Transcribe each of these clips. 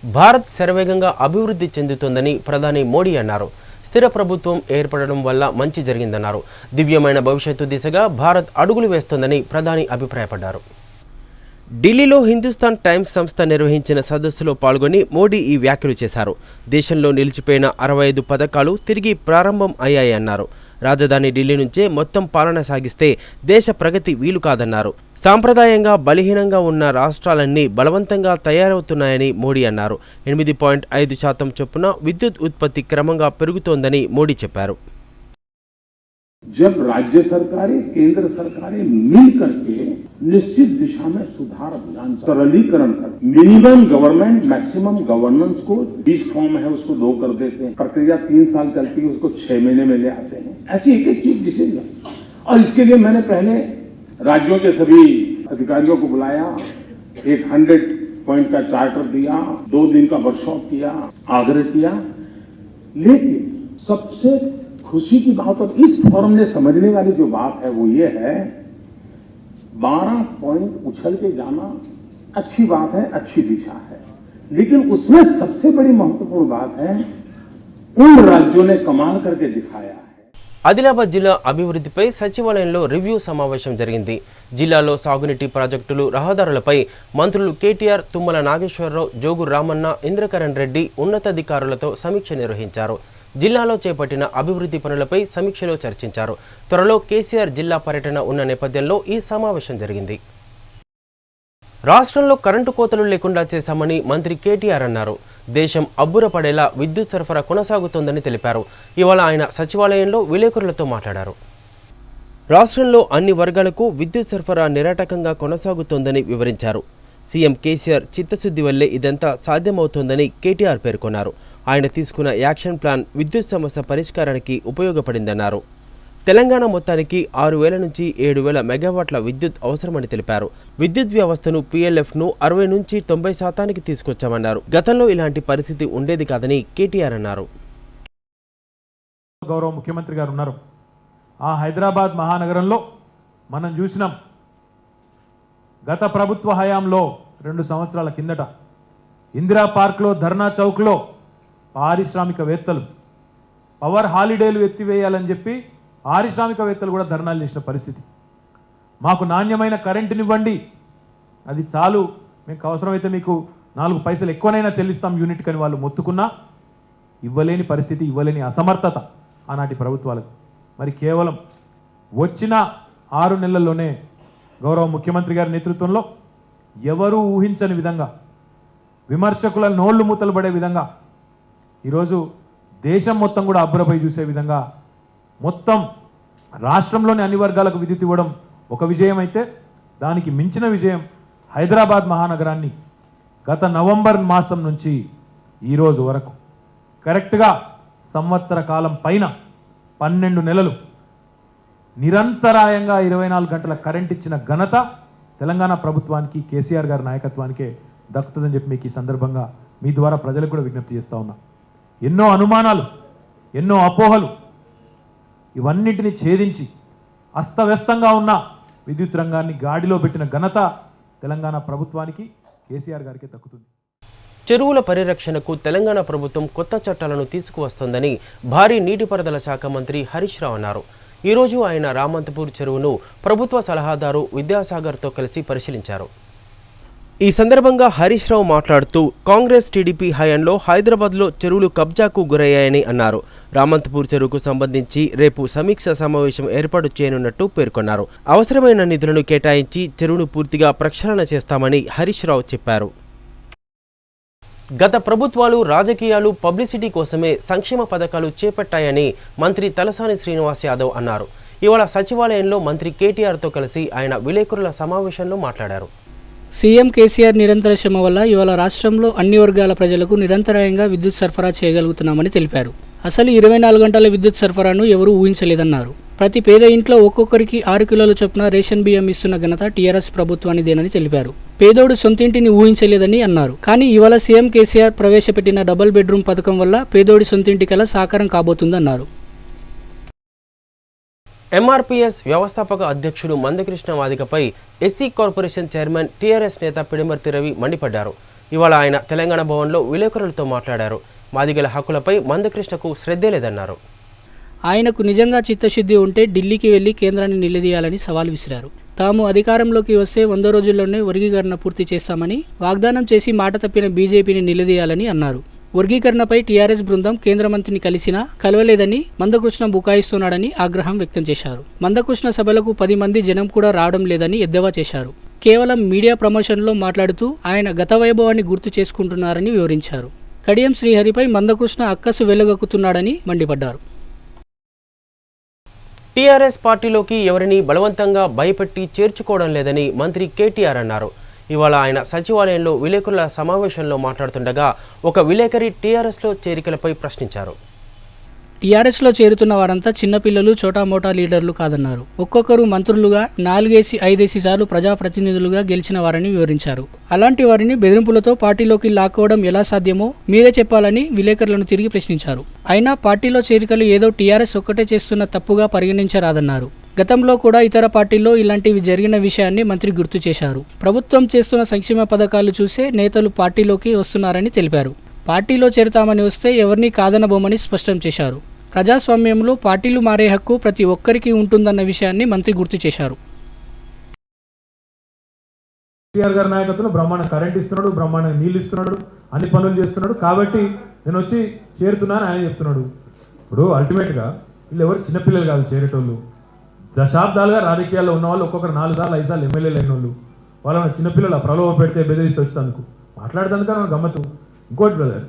భారత్ శరవేగంగా అభివృద్ధి చెందుతోందని ప్రధాని మోడీ అన్నారు. స్థిర ప్రభుత్వం ఏర్పడడం వల్ల మంచి జరిగిందన్నారు. దివ్యమైన భవిష్యత్తు దిశగా భారత్ అడుగులు వేస్తోందని ప్రధాని అభిప్రాయపడ్డారు. ఢిల్లీలో హిందుస్థాన్ టైమ్స్ సంస్థ నిర్వహించిన సదస్సులో పాల్గొని మోడీ ఈ వ్యాఖ్యలు చేశారు. దేశంలో నిలిచిపోయిన 65 పథకాలు తిరిగి ప్రారంభం అయ్యాయన్నారు. రాజధాని ఢిల్లీ నుంచే మొత్తం పాలన సాగిస్తే దేశ ప్రగతి వీలు కాదన్నారు. సాంప్రదాయంగా బలహీనంగా ఉన్న రాష్ట్రాలన్నీ బలవంతంగా తయారవుతున్నాయని మోడీ అన్నారు. 8.5% చొప్పున విద్యుత్ ఉత్పత్తి క్రమంగా పెరుగుతోందని మోడీ చెప్పారు. जब राज्य सरकारें केंद्र सरकारें मिल करके निश्चित दिशा में सुधार अभियान सरलीकरण कर मिनिमम गवर्नमेंट मैक्सिमम गवर्नेंस को 20 फॉर्म है उसको 2 कर देते हैं, प्रक्रिया 3 साल चलती है उसको 6 महीने में ले आते हैं, ऐसी एक चीज डिसीजन। और इसके लिए मैंने पहले राज्यों के सभी अधिकारियों को बुलाया, एक 100 पॉइंट का चार्टर दिया, 2 दिन का वर्कशॉप किया, आग्रह किया। लेकिन सबसे खुशी की बात और इस फोरम ने समझने वाली जो बात है वो ये है, 12 पॉइंट उछल के जाना अच्छी बात है, अच्छी दिशा है, लेकिन उसमें सबसे बड़ी महत्वपूर्ण बात है उन राज्यों ने कमाल करके दिखाया है। ఆదిలాబాద్ జిల్లా అభివృద్ధిపై సచివాలయంలో రివ్యూ సమావేశం జరిగింది. జిల్లాలో సాగునీటి ప్రాజెక్టులు, రహదారులపై మంత్రులు కేటీఆర్, తుమ్మల నాగేశ్వరరావు, జోగు రామన్న, ఇంద్రకరణ్ రెడ్డి ఉన్నతాధికారులతో సమీక్ష నిర్వహించారు. జిల్లాలో చేపట్టిన అభివృద్ధి పనులపై సమీక్షలో చర్చించారు. త్వరలో కేసీఆర్ జిల్లా పర్యటన ఉన్న నేపథ్యంలో ఈ సమావేశం జరిగింది. రాష్ట్రంలో కరెంటు కోతలు లేకుండా చేశామని మంత్రి కేటీఆర్ అన్నారు. దేశం అబ్బురపడేలా విద్యుత్ సరఫరా కొనసాగుతోందని తెలిపారు. ఇవాళ ఆయన సచివాలయంలో విలేకరులతో మాట్లాడారు. రాష్ట్రంలో అన్ని వర్గాలకు విద్యుత్ సరఫరా నిరాటకంగా కొనసాగుతోందని వివరించారు. సీఎం కేసీఆర్ చిత్తశుద్ధి వల్లే ఇదంతా సాధ్యమవుతోందని కేటీఆర్ పేర్కొన్నారు. ఆయన తీసుకున్న యాక్షన్ ప్లాన్ విద్యుత్ సమస్య పరిష్కారానికి ఉపయోగపడిందన్నారు. తెలంగాణ మొత్తానికి 6,000 నుంచి 7,000 మెగావాట్ల విద్యుత్ అవసరమని తెలిపారు. విద్యుత్ వ్యవస్థను PLFను 60 నుంచి 90% తీసుకొచ్చామన్నారు. గతంలో ఇలాంటి పరిస్థితి ఉండేది కాదని కేటీఆర్ అన్నారు. గౌరవ ముఖ్యమంత్రి గారు ఉన్నారు. ఆ హైదరాబాద్ మహానగరంలో మనం చూసినాం, గత ప్రభుత్వ హయాంలో 2 సంవత్సరాల కిందట ఇందిరా పార్క్లో, ధర్నా చౌక్లో పారిశ్రామికవేత్తలు పవర్ హాలిడేలు ఎత్తివేయాలని చెప్పి పారిశ్రామికవేత్తలు కూడా ధర్నాలు చేసిన పరిస్థితి. మాకు నాణ్యమైన కరెంటునివ్వండి, అది చాలు, మీకు అవసరమైతే మీకు 4 పైసలు ఎక్కువనైనా చెల్లిస్తాం యూనిట్ కని వాళ్ళు మొత్తుకున్నా ఇవ్వలేని పరిస్థితి, ఇవ్వలేని అసమర్థత ఆనాటి ప్రభుత్వాలకు. మరి కేవలం వచ్చిన 6 నెలల్లోనే గౌరవ ముఖ్యమంత్రి గారి నేతృత్వంలో ఎవరూ ఊహించని విధంగా, విమర్శకుల నోళ్లు మూతలు పడే విధంగా, ఈరోజు దేశం మొత్తం కూడా అబ్బురపై చూసే విధంగా మొత్తం రాష్ట్రంలోని అన్ని వర్గాలకు విద్యుత్ ఇవ్వడం ఒక విజయం అయితే, దానికి మించిన విజయం హైదరాబాద్ మహానగరాన్ని గత నవంబర్ మాసం నుంచి ఈరోజు వరకు కరెక్ట్గా సంవత్సర కాలం పైన 12 నెలలు నిరంతరాయంగా 24 గంటల కరెంట్ ఇచ్చిన ఘనత తెలంగాణ ప్రభుత్వానికి, కేసీఆర్ గారి నాయకత్వానికే దక్కుతుందని చెప్పి మీకు ఈ సందర్భంగా మీ ద్వారా ప్రజలకు కూడా విజ్ఞప్తి చేస్తా ఉన్నా. ఎన్నో అనుమానాలు, ఎన్నో అపోహలు, ఇవన్నిటిని ఛేదించి అస్తవ్యస్తంగా ఉన్న విద్యుత్ రంగాన్ని గాడిలో పెట్టిన ఘనత తెలంగాణ ప్రభుత్వానికి, కేసీఆర్ గారికి దక్కుతుంది. చెరువుల పరిరక్షణకు తెలంగాణ ప్రభుత్వం కొత్త చట్టాలను తీసుకువస్తోందని భారీ నీటిపారుదల శాఖ మంత్రి హరీష్ రావు అన్నారు. ఈరోజు ఆయన రామంతపూర్ చెరువును ప్రభుత్వ సలహాదారు విద్యాసాగర్తో కలిసి పరిశీలించారు. ఈ సందర్భంగా హరీష్ రావు మాట్లాడుతూ కాంగ్రెస్ టీడీపీ హయాంలో హైదరాబాద్లో చెరువులు కబ్జాకు గురయ్యాయని అన్నారు. రామంతపూర్ చెరువుకు సంబంధించి రేపు సమీక్ష సమావేశం ఏర్పాటు చేయనున్నట్టు పేర్కొన్నారు. అవసరమైన నిధులను కేటాయించి చెరువును పూర్తిగా ప్రక్షాళన చేస్తామని హరీష్ రావు చెప్పారు. గత ప్రభుత్వాలు రాజకీయాలు, పబ్లిసిటీ కోసమే సంక్షేమ పథకాలు చేపట్టాయని మంత్రి తలసాని శ్రీనివాస్ యాదవ్ అన్నారు. ఇవాళ సచివాలయంలో మంత్రి కేటీఆర్తో కలిసి ఆయన విలేకరుల సమావేశంలో మాట్లాడారు. సీఎం కేసీఆర్ నిరంతర శ్రమ వల్ల ఇవాళ రాష్ట్రంలో అన్ని వర్గాల ప్రజలకు నిరంతరాయంగా విద్యుత్ సరఫరా చేయగలుగుతున్నామని తెలిపారు. అసలు 24 గంటల విద్యుత్ సరఫరాను ఎవరూ ఊహించలేదన్నారు. ప్రతి పేద ఇంట్లో ఒక్కొక్కరికి 6 కిలోల చొప్పున రేషన్ బియ్యం ఇస్తున్న ఘనత టీఆర్ఎస్ ప్రభుత్వానిదేనని తెలిపారు. పేదోడు సొంతింటిని ఊహించలేదని అన్నారు. కానీ ఇవాళ సీఎం కేసీఆర్ ప్రవేశపెట్టిన డబుల్ బెడ్రూమ్ పథకం వల్ల పేదోడి సొంతింటి కల సాకారం కాబోతుందన్నారు. ఎంఆర్పీఎస్ వ్యవస్థాపక అధ్యక్షుడు మందకృష్ణ మాదిగపై ఎస్సీ కార్పొరేషన్ చైర్మన్ టీఆర్ఎస్ నేత పిడిమర్తి రవి మండిపడ్డారు. ఇవాళ ఆయన తెలంగాణ భవన్లో విలేకరులతో మాట్లాడారు. మాదిగల హక్కులపై మందకృష్ణకు శ్రద్ధే లేదన్నారు. ఆయనకు నిజంగా చిత్తశుద్ధి ఉంటే ఢిల్లీకి వెళ్లి కేంద్రాన్ని నిలదీయాలని సవాల్ విసిరారు. తాము అధికారంలోకి వస్తే 100 రోజుల్లోనే వర్గీకరణ పూర్తి చేస్తామని వాగ్దానం చేసి మాట తప్పిన బీజేపీని నిలదీయాలని అన్నారు. వర్గీకరణపై టీఆర్ఎస్ బృందం కేంద్ర మంత్రిని కలిసినా కలవలేదని మందకృష్ణ బుకాయిస్తున్నాడని ఆగ్రహం వ్యక్తం చేశారు. మందకృష్ణ సభలకు 10 మంది జనం కూడా రావడం లేదని ఎద్దేవా చేశారు. కేవలం మీడియా ప్రమోషన్లో మాట్లాడుతూ ఆయన గత వైభవాన్ని గుర్తు చేసుకుంటున్నారని వివరించారు. కడియం శ్రీహరిపై మందకృష్ణ అక్కసు వెళ్లగక్కుతున్నాడని మండిపడ్డారు. టీఆర్ఎస్ పార్టీలోకి ఎవరిని బలవంతంగా భయపెట్టి చేర్చుకోవడం లేదని మంత్రి కేటీఆర్ అన్నారు. ఇవాళ ఆయన సచివాలయంలో విలేకరుల సమావేశంలో మాట్లాడుతుండగా ఒక విలేకరి టీఆర్ఎస్లో చేరికలపై ప్రశ్నించారు. టీఆర్ఎస్లో చేరుతున్న వారంతా చిన్నపిల్లలు చోటామోటా లీడర్లు కాదన్నారు. ఒక్కొక్కరు మంత్రులుగా 4-5 సార్లు ప్రజాప్రతినిధులుగా గెలిచిన వారని వివరించారు. అలాంటి వారిని బెదిరింపులతో పార్టీలోకి లాక్కోవడం ఎలా సాధ్యమో మీరే చెప్పాలని విలేకరులను తిరిగి ప్రశ్నించారు. అయినా పార్టీలో చేరికలు ఏదో టీఆర్ఎస్ ఒక్కటే చేస్తున్న తప్పుగా పరిగణించరాదన్నారు. గతంలో కూడా ఇతర పార్టీల్లో ఇలాంటివి జరిగిన విషయాన్ని మంత్రి గుర్తు చేశారు. ప్రభుత్వం చేస్తున్న సంక్షేమ పథకాలు చూసే నేతలు పార్టీలోకి వస్తున్నారని తెలిపారు. పార్టీలో చేరతామని వస్తే ఎవరినీ కాదనబోమని స్పష్టం చేశారు. ప్రజాస్వామ్యంలో పార్టీలు మారే హక్కు ప్రతి ఒక్కరికి ఉంటుందన్న విషయాన్ని మంత్రి గుర్తు చేశారు. కేసీఆర్ గారి నాయకత్వంలో బ్రహ్మాండ కరెంట్ ఇస్తున్నాడు, బ్రహ్మాండ నీళ్లు ఇస్తున్నాడు, అన్ని పనులు చేస్తున్నాడు. కాబట్టి నేను వచ్చి చేరుతున్నాను ఆయన చెప్తున్నాడు. ఇప్పుడు అల్టిమేట్గా వీళ్ళు ఎవరు చిన్నపిల్లలు కాదు చేరేటోళ్ళు. దశాబ్దాలుగా రాజకీయాల్లో ఉన్న వాళ్ళు ఒక్కొక్కరు 4 సార్లు 5 సార్లు ఎమ్మెల్యేలు అయిన వాళ్ళు. వాళ్ళని చిన్నపిల్లలు ప్రలోభ పెడితే బెదిరిస్తే వచ్చేందుకు మాట్లాడేందుకు గమ్మత్తు. ఇంకోటి బ్రదర్,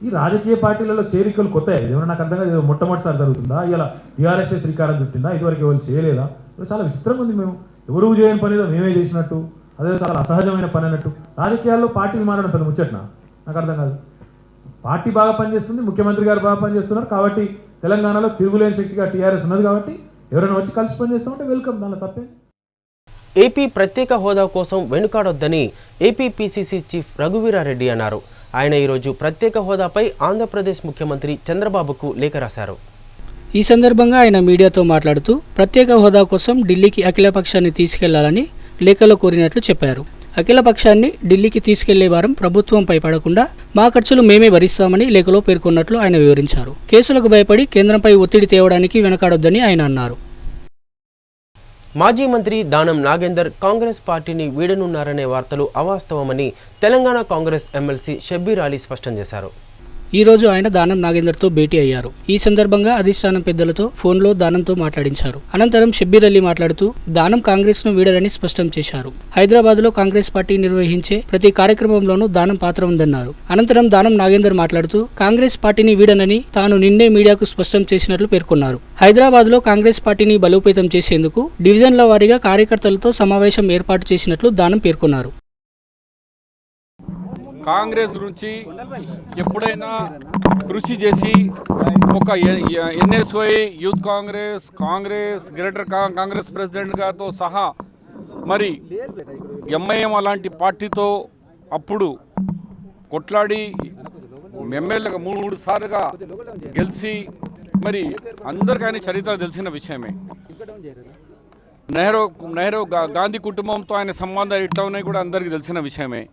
ఈ రాజకీయ పార్టీలలో చేరికలు కొత్త ఏమైనా నాకు అర్థం కాదు. మొట్టమొదటిసారి జరుగుతుందా? ఇలా టీఆర్ఎస్ఏ శ్రీకారం చుట్టిందా? ఇదివరకు ఎవరు చేయలేదా? చాలా విచిత్రంగా ఉంది. మేము ఎవరు చేయని పని మేమే చేసినట్టు, అదే చాలా అసహజమైన పని అన్నట్టు. రాజకీయాల్లో పార్టీలు మారడం పెద్ద ముచ్చట్నా? నాకు అర్థం కాదు. పార్టీ బాగా పనిచేస్తుంది, ముఖ్యమంత్రి గారు బాగా పనిచేస్తున్నారు. కాబట్టి తెలంగాణలో తిరుగులేని శక్తిగా టీఆర్ఎస్ ఉన్నది. కాబట్టి ఎవరైనా వచ్చి కలిసి పనిచేస్తామంటే వెల్కమ్, దానిలో తప్పే. ఏపీ ప్రత్యేక హోదా కోసం వెనుకాడొద్దని ఏపీ పీసీసీ చీఫ్ రఘువీరారెడ్డి అన్నారు. ఆయన ఈరోజు ప్రత్యేక హోదాపై ఆంధ్రప్రదేశ్ ముఖ్యమంత్రి చంద్రబాబుకు లేఖ రాశారు. ఈ సందర్భంగా ఆయన మీడియాతో మాట్లాడుతూ ప్రత్యేక హోదా కోసం ఢిల్లీకి అఖిలపక్షాన్ని తీసుకెళ్లాలని లేఖలో కోరినట్లు చెప్పారు. అఖిలపక్షాన్ని ఢిల్లీకి తీసుకెళ్లే వారం ప్రభుత్వంపై పడకుండా మా ఖర్చులు మేమే భరిస్తామని లేఖలో పేర్కొన్నట్లు ఆయన వివరించారు. కేసులకు భయపడి కేంద్రంపై ఒత్తిడి తేవడానికి వెనకాడొద్దని ఆయన అన్నారు. మాజీ మంత్రి దానం నాగేందర్ కాంగ్రెస్ పార్టీని వీడనున్నారనే వార్తలు అవాస్తవమని తెలంగాణ కాంగ్రెస్ ఎమ్మెల్సీ షబ్బీర్ అలీ స్పష్టం చేశారు. ఈ రోజు ఆయన దానం నాగేందర్తో భేటీ అయ్యారు. ఈ సందర్భంగా అధిష్టానం పెద్దలతో ఫోన్లో దానంతో మాట్లాడించారు. అనంతరం షబ్బీర్ అలీ మాట్లాడుతూ దానం కాంగ్రెస్ ను వీడరని స్పష్టం చేశారు. హైదరాబాద్ లో కాంగ్రెస్ పార్టీ నిర్వహించే ప్రతి కార్యక్రమంలోనూ దానం పాత్ర ఉందన్నారు. అనంతరం దానం నాగేందర్ మాట్లాడుతూ కాంగ్రెస్ పార్టీని వీడనని తాను నిన్నే మీడియాకు స్పష్టం చేసినట్లు పేర్కొన్నారు. హైదరాబాద్ లో కాంగ్రెస్ పార్టీని బలోపేతం చేసేందుకు డివిజన్ల వారీగా కార్యకర్తలతో సమావేశం ఏర్పాటు చేసినట్లు దానం పేర్కొన్నారు. కాంగ్రెస్ గురించి ఎప్పుడైనా కృషి చేసి ఒక NSY youth Congress greater Congress president గారితో సహా మరి ఎంఐఎం అలాంటి పార్టీతో అప్పుడు కొట్లాడి ఎమ్మెల్యేగా 3 సార్లుగా గెలిచి మరి అందరికీ చరిత్ర తెలిసిన విషయమే. నెహ్రూ గాంధీ కుటుంబంతో ఆయన సంబంధాలు ఇట్లా ఉన్నాయి కూడా అందరికీ తెలిసిన విషయమే.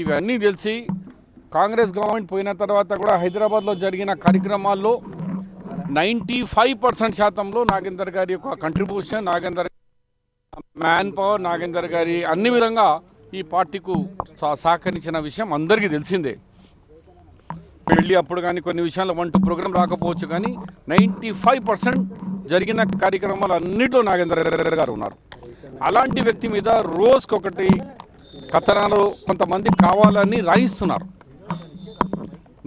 ఇవన్నీ తెలిసి కాంగ్రెస్ గవర్నమెంట్ పోయిన తర్వాత కూడా హైదరాబాద్లో జరిగిన కార్యక్రమాల్లో 95% శాతంలో నాగేందర్ గారి యొక్క contribution, Nagender man power, Nagender గారి అన్ని విధంగా ఈ పార్టీకు సహకరించిన విషయం అందరికీ తెలిసిందే. పెళ్లి అప్పుడు కానీ కొన్ని విషయాల్లో 1-2 ప్రోగ్రాం రాకపోవచ్చు కానీ 95% జరిగిన కార్యక్రమాలు అన్నింటిలో నాగేందర్ గారు ఉన్నారు. అలాంటి వ్యక్తి మీద రోజుకొకటి కథనాలు కొంతమంది కావాలని రాయిస్తున్నారు.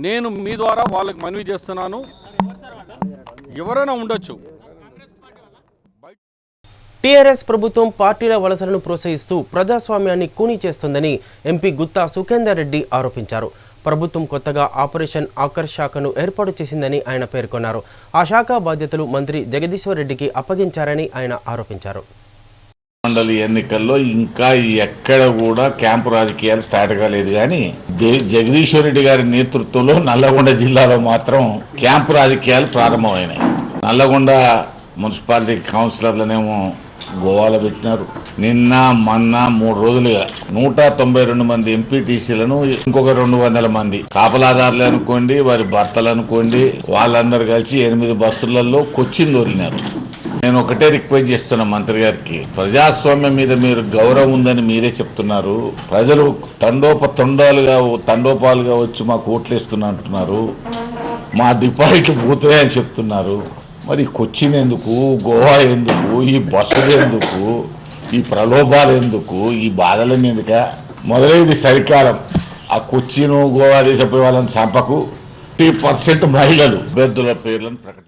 నేను మీ ద్వారా వాళ్ళకి మనవి చేస్తున్నాను, ఎవరైనా ఉండొచ్చు. టీఆర్ఎస్ ప్రభుత్వం పార్టీల వలసలను ప్రోత్సహిస్తూ ప్రజాస్వామ్యాన్ని కూనీ చేస్తుందని ఎంపీ గుత్తా సుఖేందర్ రెడ్డి ఆరోపించారు. ప్రభుత్వం కొత్తగా ఆపరేషన్ ఆకర్ష్ శాఖను ఏర్పాటు చేసిందని ఆయన పేర్కొన్నారు. ఆ శాఖ బాధ్యతలు మంత్రి జగదీశ్వర్ రెడ్డికి అప్పగించారని ఆయన ఆరోపించారు. మండలి ఎన్నికల్లో ఇంకా ఎక్కడ కూడా క్యాంపు రాజకీయాలు స్టార్ట్ కాలేదు. కానీ జగదీశ్వర్ రెడ్డి గారి నేతృత్వంలో నల్లగొండ జిల్లాలో మాత్రం క్యాంపు రాజకీయాలు ప్రారంభమైనాయి. నల్లగొండ మున్సిపాలిటీ కౌన్సిలర్లనేమో గోవాలో పెట్టినారు. నిన్న మొన్న 3 రోజులుగా 192 మంది ఎంపీటీసీలను ఇంకొక 200 మంది కాపలాదారులు అనుకోండి, వారి భర్తలు అనుకోండి, వాళ్ళందరూ కలిసి 8 బస్సులలో కొచ్చిన్ దొరికినారు. నేను ఒకటే రిక్వెస్ట్ చేస్తున్నా మంత్రి గారికి, ప్రజాస్వామ్యం మీద మీరు గౌరవం ఉందని మీరే చెప్తున్నారు. ప్రజలు తండోపాలుగా వచ్చి మాకు ఓట్లేస్తున్నా అంటున్నారు. మా డిపాజిట్లు పోతాయని చెప్తున్నారు. మరి కొచ్చిన్ ఎందుకు, గోవా ఎందుకు, ఈ బస్సులు ఎందుకు, ఈ ప్రలోభాలు ఎందుకు, ఈ బాధలన్నీ ఎందుక? మొదలైంది సరికాలం. ఆ కొచ్చిన్ గోవా దేశపోయే వాళ్ళని చంపకు. 50% మహిళలు అభ్యర్థుల పేర్లను ప్రకటించారు.